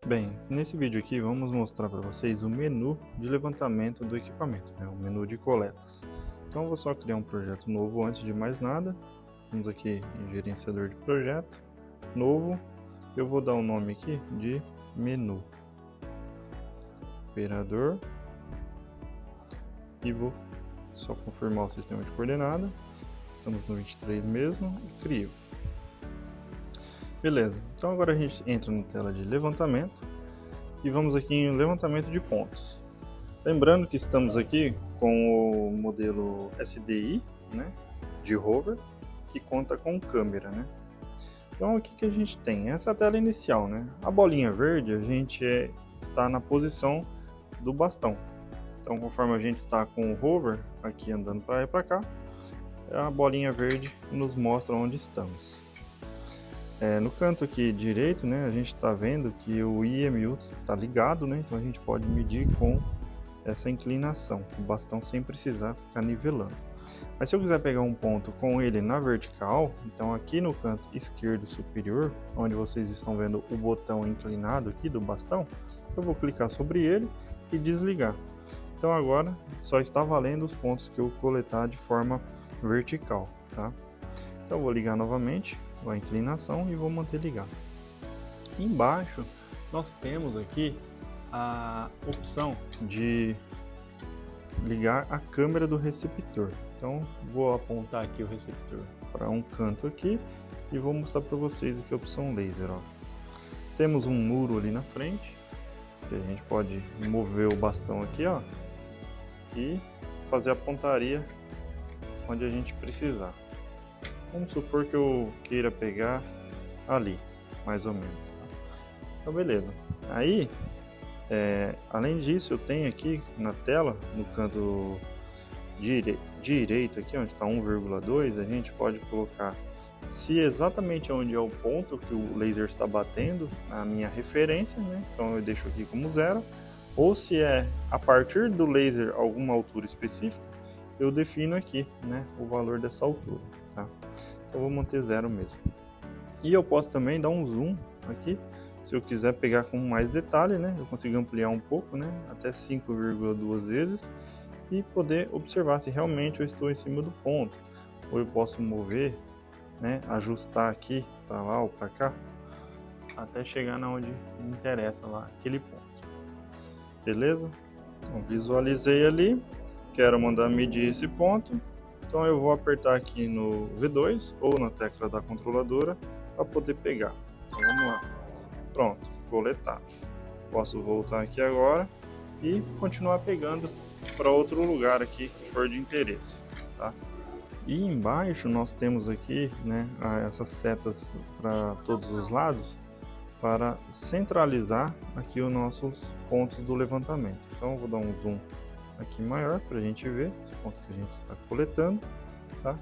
Bem, nesse vídeo aqui vamos mostrar para vocês o menu de levantamento do equipamento, o menu de coletas. Então eu vou só criar um projeto novo antes de mais nada. Vamos aqui em gerenciador de projeto, novo. Eu vou dar o nome aqui de menu, operador, e vou só confirmar o sistema de coordenada. Estamos no 23 mesmo e crio. Beleza, então agora a gente entra na tela de levantamento e vamos aqui em levantamento de pontos. Lembrando que estamos aqui com o modelo SDI, de rover, que conta com câmera, Então o que a gente tem? Essa é a tela inicial, A bolinha verde a gente está na posição do bastão. Então conforme a gente está com o rover aqui andando para lá e para cá, a bolinha verde nos mostra onde estamos. No canto aqui direito, a gente está vendo que o IMU está ligado, então a gente pode medir com essa inclinação, o bastão sem precisar ficar nivelando. Mas se eu quiser pegar um ponto com ele na vertical, então aqui no canto esquerdo superior, onde vocês estão vendo o botão inclinado aqui do bastão, eu vou clicar sobre ele e desligar. Então agora só está valendo os pontos que eu coletar de forma vertical, tá? Então eu vou ligar novamente a inclinação e vou manter ligado. Embaixo nós temos aqui a opção de ligar a câmera do receptor. Então vou apontar aqui o receptor para um canto aqui e vou mostrar para vocês aqui a opção laser. Temos um muro ali na frente, que a gente pode mover o bastão aqui, e fazer a pontaria onde a gente precisar. Vamos supor que eu queira pegar ali, mais ou menos. Então beleza. Aí, além disso, eu tenho aqui na tela, no canto direito aqui, onde está 1,2, a gente pode colocar se exatamente onde é o ponto que o laser está batendo, a minha referência, Então eu deixo aqui como 0, ou se é a partir do laser alguma altura específica, eu defino aqui, o valor dessa altura, tá? Então eu vou manter 0 mesmo. E eu posso também dar um zoom aqui, se eu quiser pegar com mais detalhe, eu consigo ampliar um pouco, até 5,2 vezes, e poder observar se realmente eu estou em cima do ponto. Ou eu posso mover, ajustar aqui para lá ou para cá, até chegar na onde me interessa lá, aquele ponto. Beleza? Então visualizei ali, quero mandar medir esse ponto, então eu vou apertar aqui no V2 ou na tecla da controladora para poder pegar. Então vamos lá. Pronto, coletado. Posso voltar aqui agora e continuar pegando para outro lugar aqui que for de interesse, tá? E embaixo nós temos aqui, essas setas para todos os lados para centralizar aqui os nossos pontos do levantamento. Então eu vou dar um zoom aqui maior para a gente ver os pontos que a gente está coletando, tá?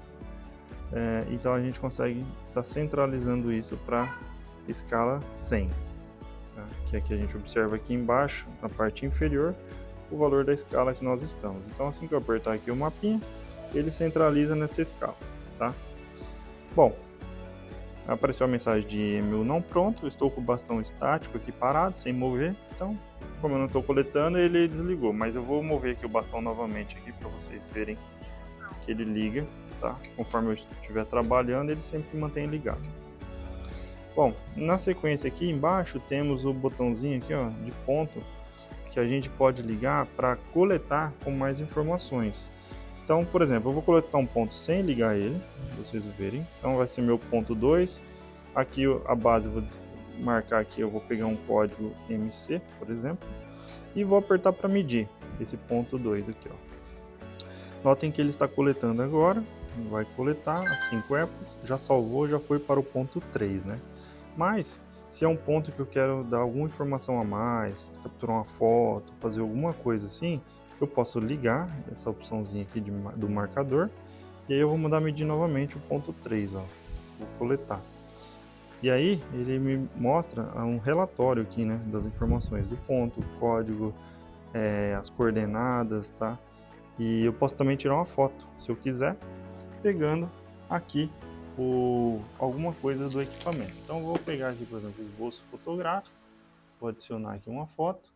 Então a gente consegue estar centralizando isso para escala 100, tá? Que aqui a gente observa aqui embaixo, na parte inferior, o valor da escala que nós estamos. Então assim que eu apertar aqui o mapinha, ele centraliza nessa escala, tá? Bom, apareceu a mensagem de IMU não pronto, estou com o bastão estático aqui parado, sem mover, então como eu não estou coletando, ele desligou, mas eu vou mover aqui o bastão novamente aqui para vocês verem que ele liga, tá? Conforme eu estiver trabalhando, ele sempre mantém ligado. Bom, na sequência aqui embaixo temos o botãozinho aqui, de ponto, que a gente pode ligar para coletar com mais informações. Então, por exemplo, eu vou coletar um ponto sem ligar ele, para vocês verem. Então vai ser meu ponto 2. Aqui a base eu vou marcar aqui, eu vou pegar um código MC, por exemplo, e vou apertar para medir esse ponto 2 aqui, Notem que ele está coletando agora, vai coletar as 5 épocas, já salvou, já foi para o ponto 3, Mas, se é um ponto que eu quero dar alguma informação a mais, capturar uma foto, fazer alguma coisa assim, eu posso ligar essa opçãozinha aqui do marcador, e aí eu vou mandar medir novamente o ponto 3, vou coletar. E aí ele me mostra um relatório aqui, das informações do ponto, o código, as coordenadas, tá? E eu posso também tirar uma foto, se eu quiser, pegando aqui alguma coisa do equipamento. Então eu vou pegar aqui, por exemplo, o esboço fotográfico, Vou adicionar aqui uma foto.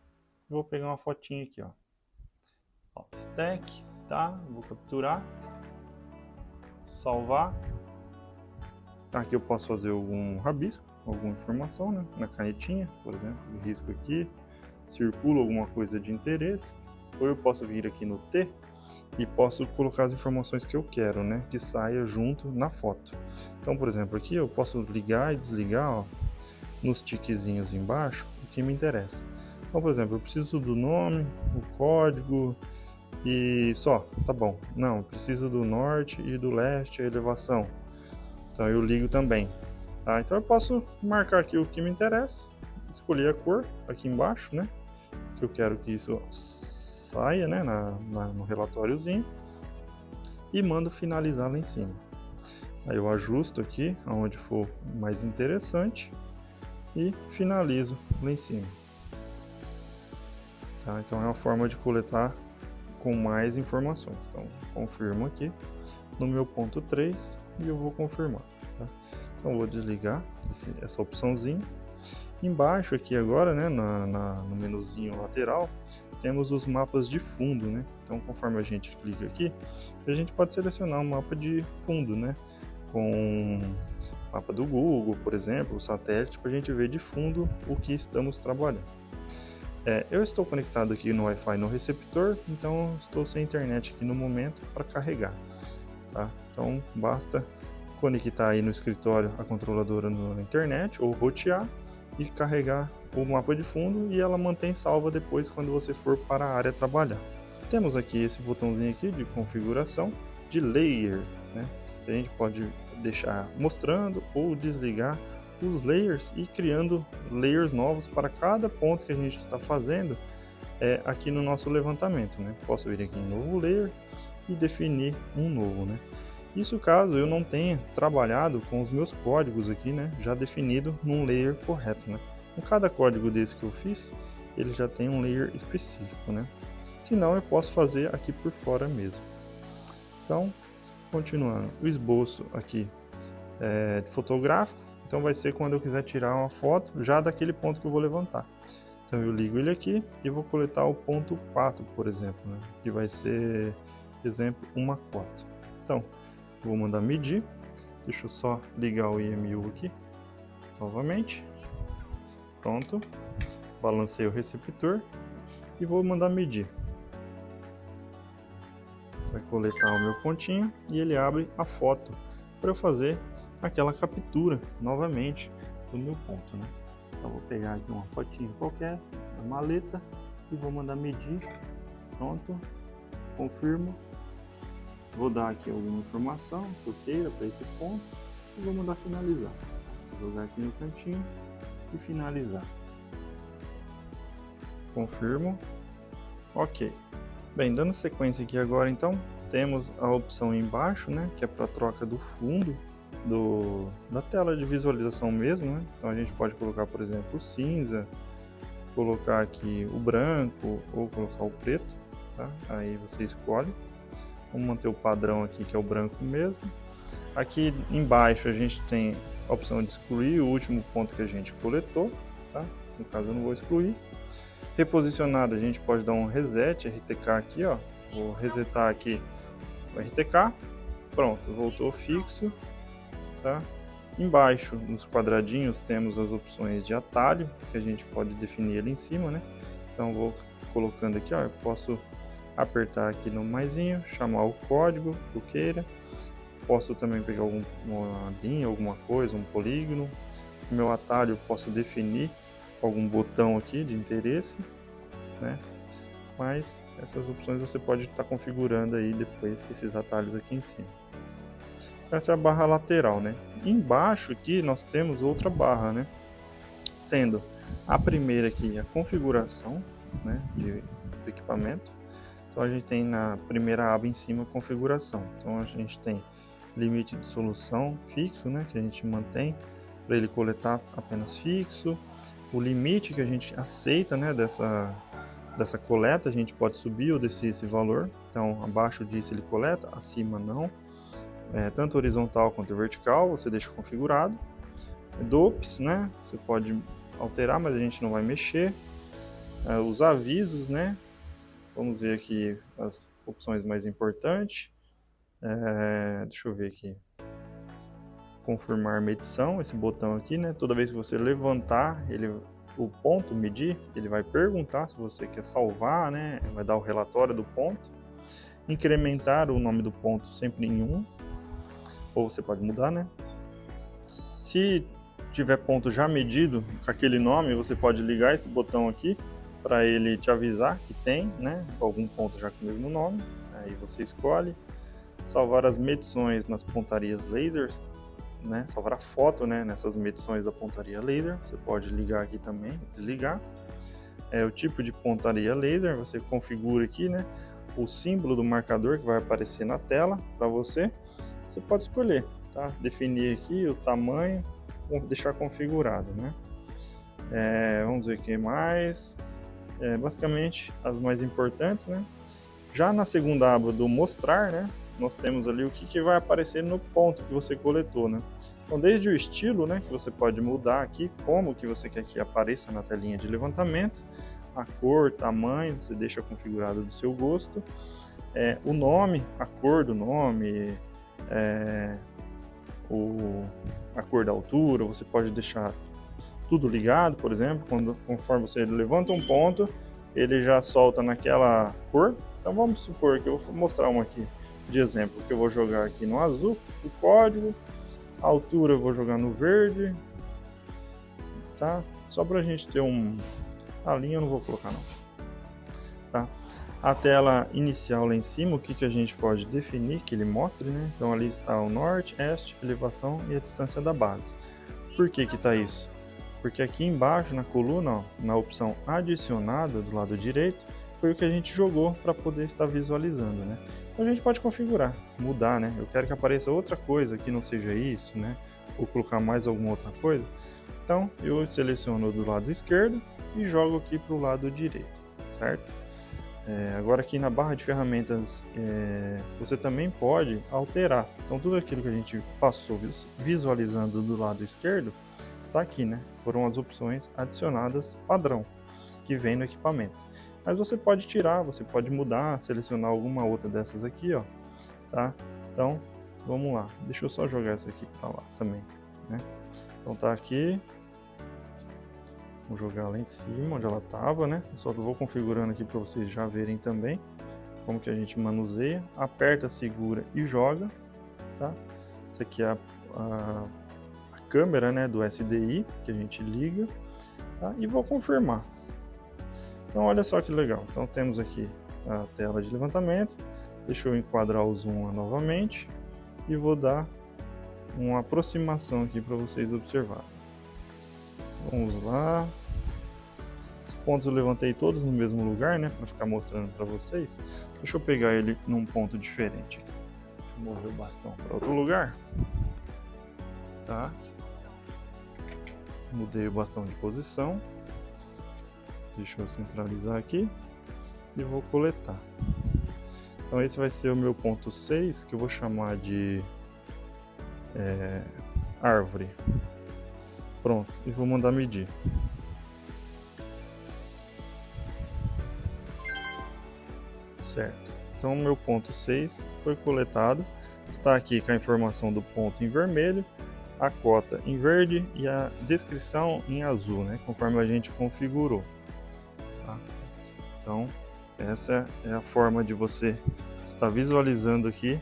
Vou pegar uma fotinha aqui, ó. Stack, tá? Vou capturar. Salvar. Aqui eu posso fazer algum rabisco, alguma informação, né? Na canetinha, por exemplo. Eu risco aqui, circulo alguma coisa de interesse. Ou eu posso vir aqui no T e posso colocar as informações que eu quero, né? Que saia junto na foto. Então, por exemplo, aqui eu posso ligar e desligar, ó, nos tiquezinhos embaixo, o que me interessa. Então, por exemplo, eu preciso do nome, o código e só, tá bom. Não, eu preciso do norte e do leste, a elevação. Então eu ligo também. Tá? Então eu posso marcar aqui o que me interessa, escolher a cor aqui embaixo, né? Que eu quero que isso saia, né, no relatóriozinho, e mando finalizar lá em cima. Aí eu ajusto aqui aonde for mais interessante e finalizo lá em cima. Tá? Então é uma forma de coletar com mais informações. Então confirmo aqui no meu ponto 3 e eu vou confirmar. Tá? Então vou desligar essa opçãozinha. Embaixo aqui agora, né, no menuzinho lateral, temos os mapas de fundo, né? Então conforme a gente clica aqui, a gente pode selecionar um mapa de fundo, né? Com mapa do Google, por exemplo, o satélite, para a gente ver de fundo o que estamos trabalhando. Eu estou conectado aqui no Wi-Fi no receptor, então estou sem internet aqui no momento para carregar. Tá? Então basta conectar aí no escritório a controladora na internet ou rotear e carregar o mapa de fundo e ela mantém salva depois quando você for para a área trabalhar. Temos aqui esse botãozinho aqui de configuração de layer, né? A gente pode deixar mostrando ou desligar os layers e criando layers novos para cada ponto que a gente está fazendo aqui no nosso levantamento, né? Posso vir aqui em novo layer e definir um novo, né? Isso caso eu não tenha trabalhado com os meus códigos aqui, né? Já definido num layer correto, né? Com cada código desse que eu fiz, ele já tem um layer específico, né? Se não, eu posso fazer aqui por fora mesmo. Então, continuando, o esboço aqui fotográfico, então vai ser quando eu quiser tirar uma foto já daquele ponto que eu vou levantar. Então eu ligo ele aqui e vou coletar o ponto 4, por exemplo, né? Que vai ser, exemplo, uma cota. Então, vou mandar medir, deixa eu só ligar o IMU aqui, novamente, pronto, balancei o receptor e vou mandar medir. Vai coletar o meu pontinho e ele abre a foto para eu fazer aquela captura novamente do meu ponto, né? Então vou pegar aqui uma fotinha qualquer da maleta e vou mandar medir, pronto, confirmo, vou dar aqui alguma informação que eu queira para esse ponto e vou mandar finalizar, vou jogar aqui no cantinho e finalizar, confirmo, ok. Bem, dando sequência aqui agora, então, temos a opção embaixo, né, que é para troca do fundo da tela de visualização mesmo, né? Então a gente pode colocar, por exemplo, o cinza, colocar aqui o branco ou colocar o preto, tá? Aí você escolhe. Vamos manter o padrão aqui, que é o branco mesmo. Aqui embaixo a gente tem a opção de excluir o último ponto que a gente coletou, tá? No caso eu não vou excluir. Reposicionado, a gente pode dar um reset RTK aqui, ó. Vou resetar aqui o RTK. Pronto, voltou fixo, tá? Embaixo, nos quadradinhos, temos as opções de atalho, que a gente pode definir ali em cima, né? Então vou colocando aqui, ó, eu posso apertar aqui no maisinho, chamar o código que eu queira. Posso também pegar uma linha, alguma coisa, um polígono. No meu atalho eu posso definir algum botão aqui de interesse, né? Mas essas opções você pode estar configurando aí depois, esses atalhos aqui em cima. Essa é a barra lateral, né? Embaixo aqui nós temos outra barra, né? Sendo a primeira aqui a configuração, né, do equipamento. Então a gente tem na primeira aba em cima configuração. Então a gente tem limite de solução fixo, né, que a gente mantém para ele coletar apenas fixo. O limite que a gente aceita, né, dessa coleta, a gente pode subir ou descer esse valor. Então abaixo disso ele coleta, acima não. Tanto horizontal quanto vertical você deixa configurado. DOPS, né, você pode alterar, mas a gente não vai mexer. Os avisos, né? Vamos ver aqui as opções mais importantes. Deixa eu ver aqui. Confirmar medição, esse botão aqui, né? Toda vez que você levantar o ponto, medir, ele vai perguntar se você quer salvar, né? Vai dar o relatório do ponto. Incrementar o nome do ponto sempre em 1, ou você pode mudar, né? Se tiver ponto já medido com aquele nome, você pode ligar esse botão aqui para ele te avisar que tem, né, algum ponto já com o mesmo nome. Aí você escolhe salvar as medições nas pontarias lasers, né, salvar a foto, né, nessas medições da pontaria laser. Você pode ligar aqui também, desligar. O tipo de pontaria laser, você configura aqui, né, o símbolo do marcador que vai aparecer na tela para você. Você pode escolher, tá? Definir aqui o tamanho, vamos deixar configurado, né? Vamos ver o que mais. Basicamente as mais importantes, né? Já na segunda aba do mostrar, né? Nós temos ali o que vai aparecer no ponto que você coletou, né? Então, desde o estilo, né? Que você pode mudar aqui, como que você quer que apareça na telinha de levantamento, a cor, tamanho, você deixa configurado do seu gosto, o nome, a cor do nome, a cor da altura, você pode deixar tudo ligado, por exemplo, conforme você levanta um ponto, ele já solta naquela cor. Então vamos supor que eu vou mostrar uma aqui de exemplo, que eu vou jogar aqui no azul, o código, a altura eu vou jogar no verde, tá? Só para a gente ter a linha eu não vou colocar não, tá? A tela inicial lá em cima, o que a gente pode definir, que ele mostre, né? Então ali está o norte, este, elevação e a distância da base. Por que está isso? Porque aqui embaixo na coluna, ó, na opção adicionada do lado direito, foi o que a gente jogou para poder estar visualizando, né? Então a gente pode configurar, mudar, né? Eu quero que apareça outra coisa que não seja isso, né? Ou colocar mais alguma outra coisa. Então eu seleciono do lado esquerdo e jogo aqui para o lado direito, certo? Agora aqui na barra de ferramentas você também pode alterar. Então tudo aquilo que a gente passou visualizando do lado esquerdo está aqui, né? Foram as opções adicionadas padrão que vem no equipamento. Mas você pode tirar, você pode mudar, selecionar alguma outra dessas aqui, ó, tá? Então vamos lá. Deixa eu só jogar essa aqui para lá também, né? Então tá aqui. Vou jogar lá em cima, onde ela estava, né? Só vou configurando aqui para vocês já verem também como que a gente manuseia. Aperta, segura e joga, tá? Essa aqui é a câmera, né, do SDI que a gente liga, tá? E vou confirmar. Então olha só que legal. Então temos aqui a tela de levantamento. Deixa eu enquadrar o zoom novamente e vou dar uma aproximação aqui para vocês observarem. Vamos lá. Os pontos eu levantei todos no mesmo lugar, né, para ficar mostrando para vocês. Deixa eu pegar ele num ponto diferente aqui. Vou mover o bastão para outro lugar. Tá? Mudei o bastão de posição. Deixa eu centralizar aqui e vou coletar. Então esse vai ser o meu ponto 6, que eu vou chamar de árvore. Pronto, e vou mandar medir. Certo, então o meu ponto 6 foi coletado. Está aqui com a informação do ponto em vermelho, a cota em verde e a descrição em azul, né, conforme a gente configurou. Tá? Então essa é a forma de você estar visualizando aqui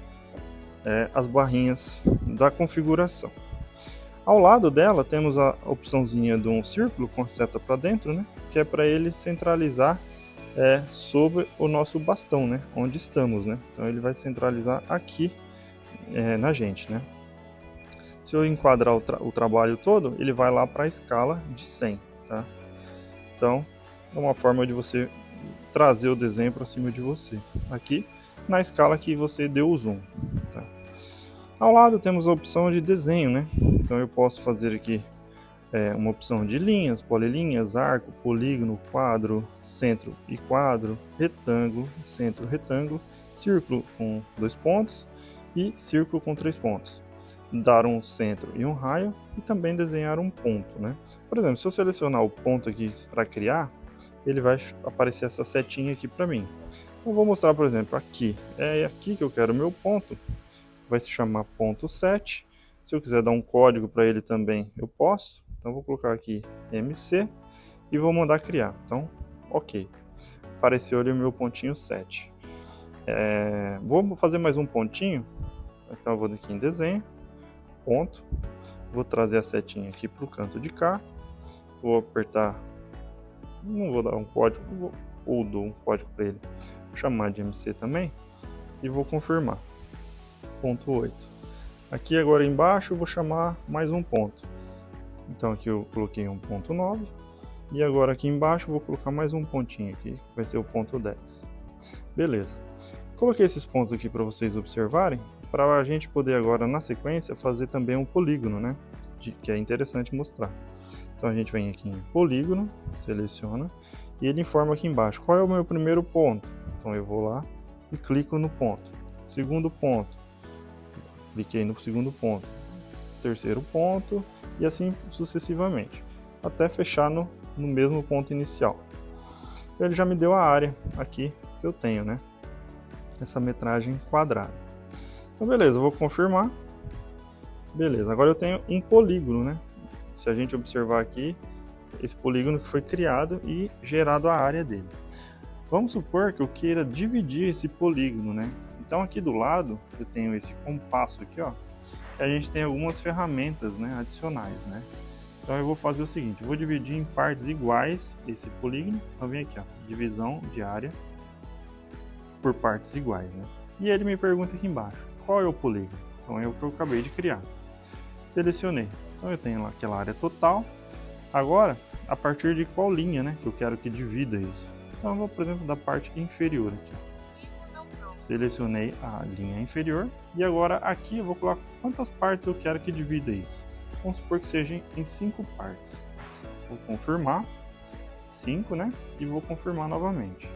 as barrinhas da configuração. Ao lado dela temos a opçãozinha de um círculo com a seta para dentro, né? Que é para ele centralizar sobre o nosso bastão, né? Onde estamos, né? Então ele vai centralizar aqui na gente, né? Se eu enquadrar o trabalho todo, ele vai lá para a escala de 100, tá? Então é uma forma de você trazer o desenho para cima de você. Aqui na escala que você deu o zoom, tá? Ao lado temos a opção de desenho, né? Então eu posso fazer aqui uma opção de linhas, polilinhas, arco, polígono, quadro, centro e quadro, retângulo, centro, retângulo, círculo com 2 pontos e círculo com 3 pontos. dar um centro e um raio e também desenhar um ponto, né? Por exemplo, se eu selecionar o ponto aqui para criar, ele vai aparecer essa setinha aqui para mim. Então, vou mostrar, por exemplo, aqui. É aqui que eu quero o meu ponto. Vai se chamar ponto 7. Se eu quiser dar um código para ele também, eu posso. Então, vou colocar aqui MC e vou mandar criar. Então, ok. Apareceu ali o meu pontinho 7. Vou fazer mais um pontinho. Então, eu vou aqui em desenho, ponto. Vou trazer a setinha aqui para o canto de cá. Vou apertar. Não vou dar um código, ou dou um código para ele. Vou chamar de MC também. E vou confirmar. Ponto 8. Aqui agora embaixo eu vou chamar mais um ponto. Então aqui eu coloquei um ponto 9. E agora aqui embaixo eu vou colocar mais um pontinho aqui, que vai ser o ponto 10. Beleza. Coloquei esses pontos aqui para vocês observarem, para a gente poder agora na sequência fazer também um polígono, né? Que é interessante mostrar. Então a gente vem aqui em polígono, seleciona, e ele informa aqui embaixo qual é o meu primeiro ponto. Então eu vou lá e clico no ponto. Segundo ponto, cliquei no segundo ponto. Terceiro ponto, e assim sucessivamente, até fechar no mesmo ponto inicial. Então ele já me deu a área aqui que eu tenho, né? Essa metragem quadrada. Então beleza, eu vou confirmar. Beleza, agora eu tenho um polígono, né? Se a gente observar aqui, esse polígono que foi criado e gerado a área dele. Vamos supor que eu queira dividir esse polígono, né? Então aqui do lado eu tenho esse compasso aqui, ó, que a gente tem algumas ferramentas, né, adicionais, né? Então eu vou fazer o seguinte, eu vou dividir em partes iguais esse polígono. Então vem aqui, ó, divisão de área por partes iguais, né? E ele me pergunta aqui embaixo, qual é o polígono? Então é o que eu acabei de criar. Selecionei. Então eu tenho lá aquela área total. Agora, a partir de qual linha, né, que eu quero que divida isso? Então eu vou, por exemplo, da parte inferior aqui. Selecionei a linha inferior. E agora aqui eu vou colocar quantas partes eu quero que divida isso. Vamos supor que seja em 5 partes. Vou confirmar. 5, né? E vou confirmar novamente.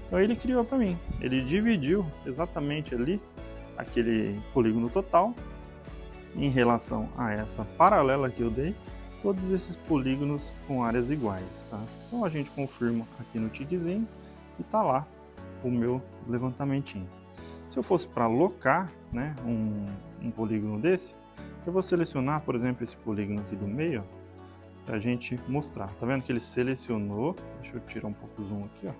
Então ele criou para mim. Ele dividiu exatamente ali aquele polígono total em relação a essa paralela que eu dei, todos esses polígonos com áreas iguais, tá? Então a gente confirma aqui no tiquezinho e tá lá o meu levantamentinho. Se eu fosse para alocar, né, um polígono desse, eu vou selecionar, por exemplo, esse polígono aqui do meio, para a gente mostrar. Tá vendo que ele selecionou? Deixa eu tirar um pouco o zoom aqui, ó.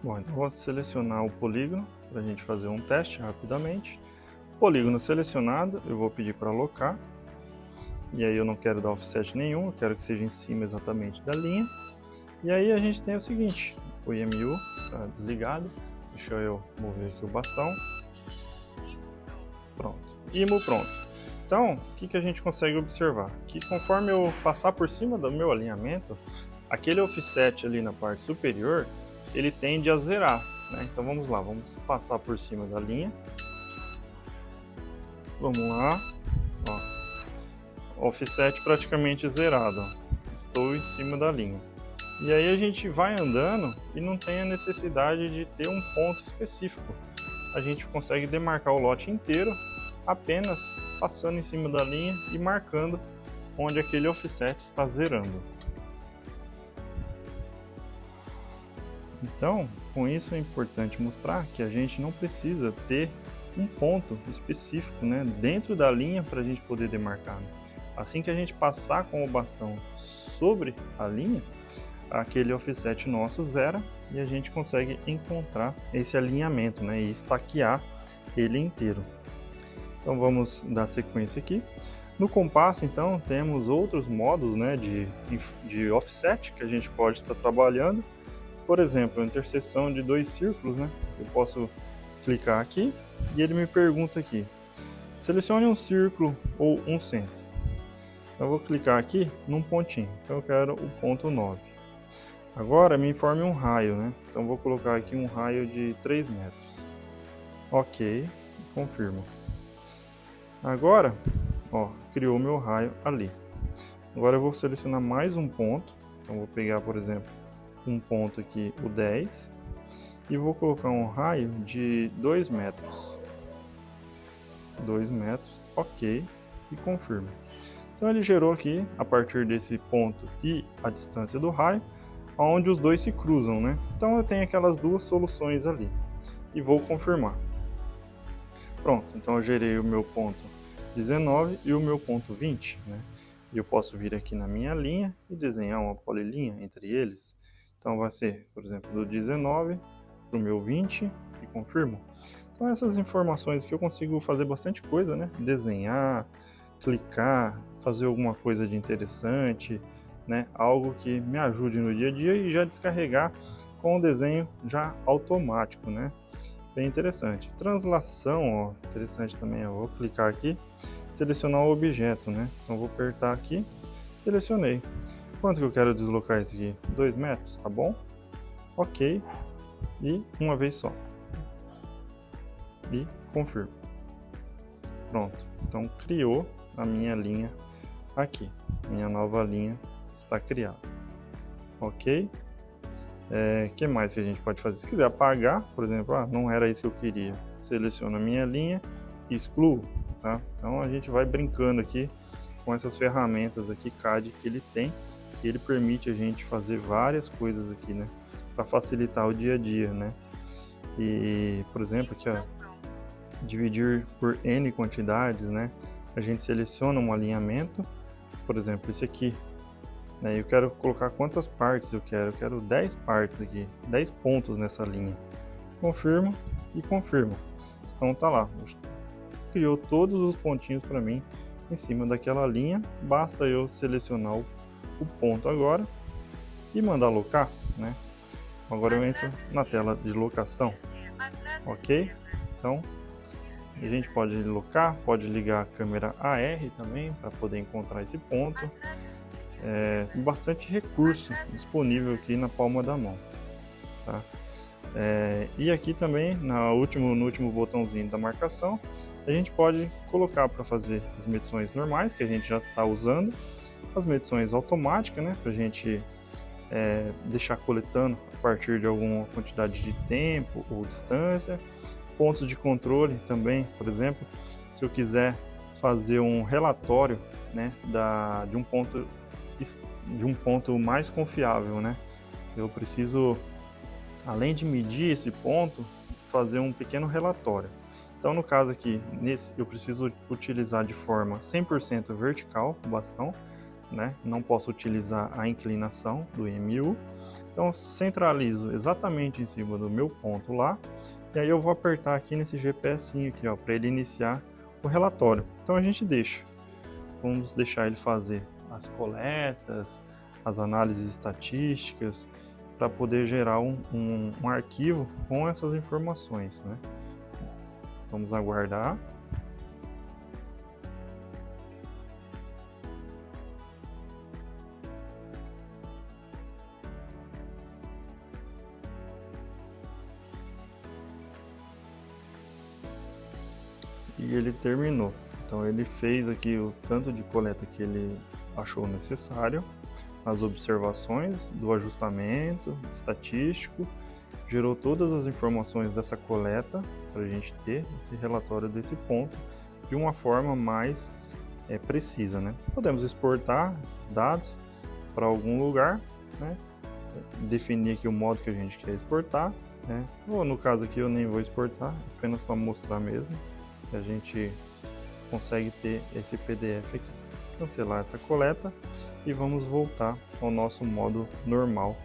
Bom, então vou selecionar o polígono para a gente fazer um teste rapidamente. Polígono selecionado, eu vou pedir para alocar. E aí eu não quero dar offset nenhum, eu quero que seja em cima exatamente da linha. E aí a gente tem o seguinte, o IMU está desligado. Deixa eu mover aqui o bastão. Pronto. IMU pronto. Então, o que a gente consegue observar? Que conforme eu passar por cima do meu alinhamento, aquele offset ali na parte superior, ele tende a zerar, né? Então vamos lá, vamos passar por cima da linha. Vamos lá, ó, offset praticamente zerado, ó. Estou em cima da linha. E aí a gente vai andando e não tem a necessidade de ter um ponto específico. A gente consegue demarcar o lote inteiro apenas passando em cima da linha e marcando onde aquele offset está zerando. Então, com isso é importante mostrar que a gente não precisa ter um ponto específico, né, dentro da linha para a gente poder demarcar. Assim que a gente passar com o bastão sobre a linha, aquele offset nosso zera e a gente consegue encontrar esse alinhamento, né, e estaquear ele inteiro. Então vamos dar sequência aqui. No compasso, então, temos outros modos, né, de offset que a gente pode estar trabalhando. Por exemplo, a interseção de dois círculos, né? Eu posso clicar aqui e ele me pergunta aqui, selecione um círculo ou um centro. Eu vou clicar aqui num pontinho, então eu quero o ponto 9. Agora me informe um raio, né? Então vou colocar aqui um raio de 3 metros. Ok, confirmo. Agora, ó, criou meu raio ali. Agora eu vou selecionar mais um ponto, então vou pegar, por exemplo, um ponto aqui, o 10, e vou colocar um raio de 2 metros. 2 metros. OK e confirmo. Então ele gerou aqui, a partir desse ponto e a distância do raio, onde os dois se cruzam, né? Então eu tenho aquelas duas soluções ali e vou confirmar. Pronto, então eu gerei o meu ponto 19 e o meu ponto 20, né? E eu posso vir aqui na minha linha e desenhar uma polilinha entre eles. Então vai ser, por exemplo, do 19 para o meu 20 e confirmo. Então essas informações que eu consigo fazer bastante coisa, né? Desenhar, clicar, fazer alguma coisa de interessante, né? Algo que me ajude no dia a dia e já descarregar com o desenho já automático, né? Bem interessante. Translação, ó, interessante também. Eu vou clicar aqui, selecionar o objeto, né? Então vou apertar aqui, selecionei. Quanto que eu quero deslocar esse aqui? 2 metros, tá bom? OK. E uma vez só. E confirmo. Pronto. Então criou a minha linha aqui. Minha nova linha está criada. OK. Que mais que a gente pode fazer? Se quiser apagar, por exemplo, não era isso que eu queria, seleciono a minha linha e excluo, tá? Então a gente vai brincando aqui com essas ferramentas aqui CAD que ele tem, e ele permite a gente fazer várias coisas aqui, né, para facilitar o dia a dia, né? E, por exemplo, aqui, ó, dividir por N quantidades, né? A gente seleciona um alinhamento, por exemplo, esse aqui. Eu quero colocar quantas partes eu quero 10 partes aqui, 10 pontos nessa linha. Confirmo e confirmo. Então tá lá, criou todos os pontinhos para mim em cima daquela linha. Basta eu selecionar o ponto agora e mandar locar, né? Agora eu entro na tela de locação, OK? Então a gente pode locar, pode ligar a câmera AR também para poder encontrar esse ponto. Bastante recurso disponível aqui na palma da mão, tá? E aqui também no último botãozinho da marcação, a gente pode colocar para fazer as medições normais que a gente já está usando, as medições automáticas, né, para a gente deixar coletando a partir de alguma quantidade de tempo ou distância, pontos de controle também, por exemplo, se eu quiser fazer um relatório, né, de um ponto mais confiável, né? Eu preciso, além de medir esse ponto, fazer um pequeno relatório. Então, no caso aqui, eu preciso utilizar de forma 100% vertical o bastão, né? Não posso utilizar a inclinação do IMU. Então, centralizo exatamente em cima do meu ponto lá, e aí eu vou apertar aqui nesse GPS aqui, ó, para ele iniciar o relatório. Então a gente vamos deixar ele fazer as coletas, as análises estatísticas, para poder gerar um arquivo com essas informações, né? Vamos aguardar. E ele terminou. Então ele fez aqui o tanto de coleta que ele achou necessário, as observações do ajustamento estatístico, gerou todas as informações dessa coleta para a gente ter esse relatório desse ponto de uma forma mais precisa, né? Podemos exportar esses dados para algum lugar, né? Definir aqui o modo que a gente quer exportar, né? Ou no caso aqui eu nem vou exportar, apenas para mostrar mesmo que a gente consegue ter esse PDF aqui. Cancelar essa coleta e vamos voltar ao nosso modo normal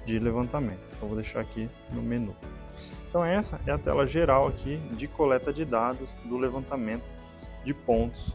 de levantamento. Então vou deixar aqui no menu. Então essa é a tela geral aqui de coleta de dados do levantamento de pontos